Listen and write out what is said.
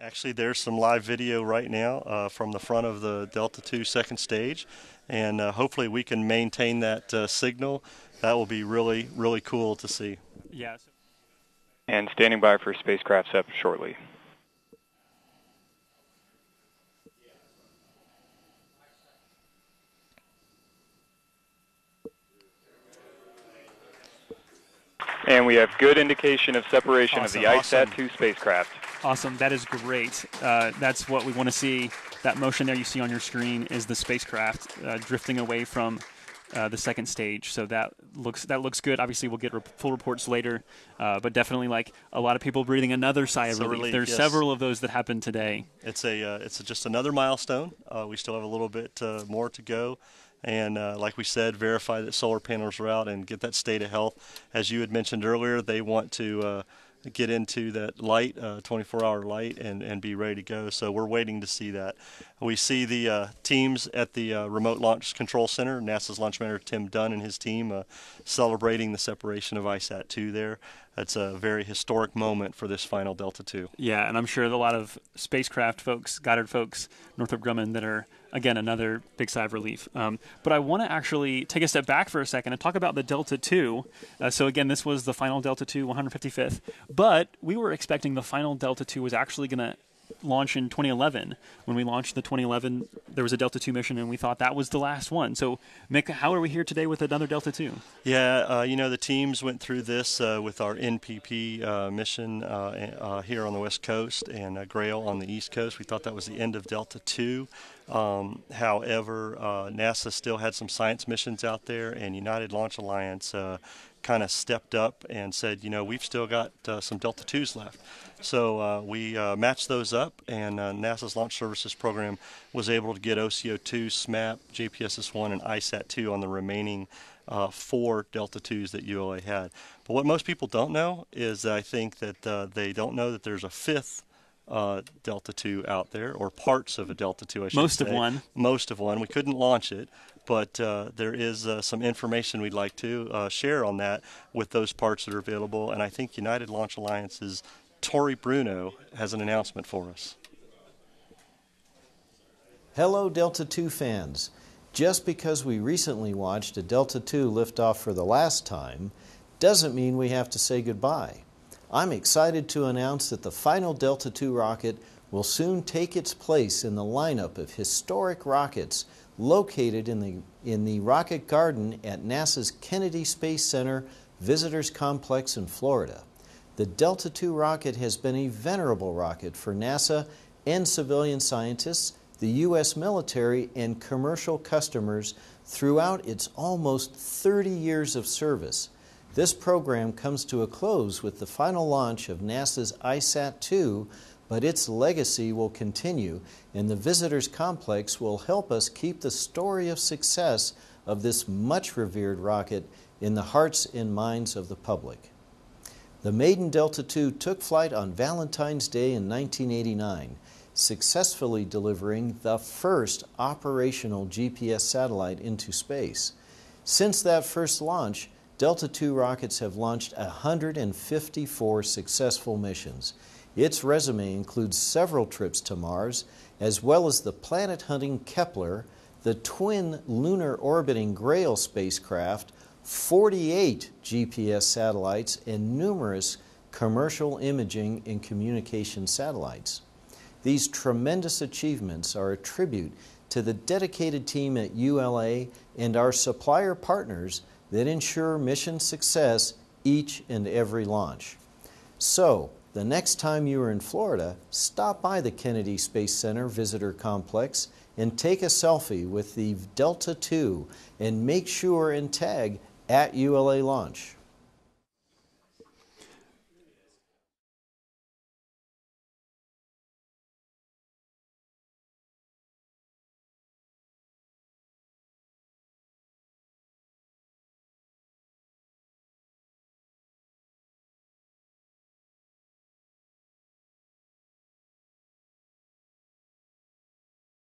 Actually, there's some live video right now from the front of the Delta II second stage, and hopefully we can maintain that signal. That will be really, really cool to see. Yes. And standing by for spacecraft up shortly. And we have good indication of separation of the ICESat-2 spacecraft. Awesome. That is great. That's what we want to see. That motion there you see on your screen is the spacecraft drifting away from the second stage. So that looks good. Obviously, we'll get full reports later, but definitely like a lot of people breathing another sigh of relief. There's several of those that happened today. It's just another milestone. We still have a little bit more to go. And like we said, verify that solar panels are out and get that state of health. As you had mentioned earlier, they want to get into that light, 24-hour light, and be ready to go. So we're waiting to see that. We see the teams at the Remote Launch Control Center, NASA's launch manager Tim Dunn and his team celebrating the separation of ICESat-2 there. That's a very historic moment for this final Delta II. Yeah, and I'm sure a lot of spacecraft folks, Goddard folks, Northrop Grumman, that are, again, another big sigh of relief. But I want to actually take a step back for a second and talk about the Delta II. So again, this was the final Delta II, 155th. But we were expecting the final Delta II was actually going to launch in 2011. When we launched the 2011, there was a Delta II mission, and we thought that was the last one. So, Mick, how are we here today with another Delta II? Yeah, the teams went through this with our NPP mission here on the West Coast and Grail on the East Coast. We thought that was the end of Delta II. However, NASA still had some science missions out there, and United Launch Alliance kind of stepped up and said, we've still got some Delta IIs left. So we matched those up, and NASA's Launch Services Program was able to get OCO2, SMAP, JPSS-1, and ICESat-2 on the remaining 4 Delta IIs that ULA had. But what most people don't know is I think that they don't know that there's a 5th Delta II out there, or parts of a Delta II, I should say. Most of one. We couldn't launch it, but there is some information we'd like to share on that with those parts that are available, and I think United Launch Alliance's Tori Bruno has an announcement for us. Hello, Delta II fans. Just because we recently watched a Delta II liftoff for the last time doesn't mean we have to say goodbye. I'm excited to announce that the final Delta II rocket will soon take its place in the lineup of historic rockets located in the Rocket Garden at NASA's Kennedy Space Center Visitors Complex in Florida. The Delta II rocket has been a venerable rocket for NASA and civilian scientists, the U.S. military, and commercial customers throughout its almost 30 years of service. This program comes to a close with the final launch of NASA's ICESat-2, but its legacy will continue, and the Visitors Complex will help us keep the story of success of this much revered rocket in the hearts and minds of the public. The maiden Delta II took flight on Valentine's Day in 1989, successfully delivering the first operational GPS satellite into space. Since that first launch, Delta II rockets have launched 154 successful missions. Its resume includes several trips to Mars, as well as the planet-hunting Kepler, the twin lunar orbiting Grail spacecraft, 48 GPS satellites, and numerous commercial imaging and communication satellites. These tremendous achievements are a tribute to the dedicated team at ULA and our supplier partners that ensure mission success each and every launch. So, the next time you are in Florida, stop by the Kennedy Space Center Visitor Complex and take a selfie with the Delta II and make sure and tag @ULA Launch.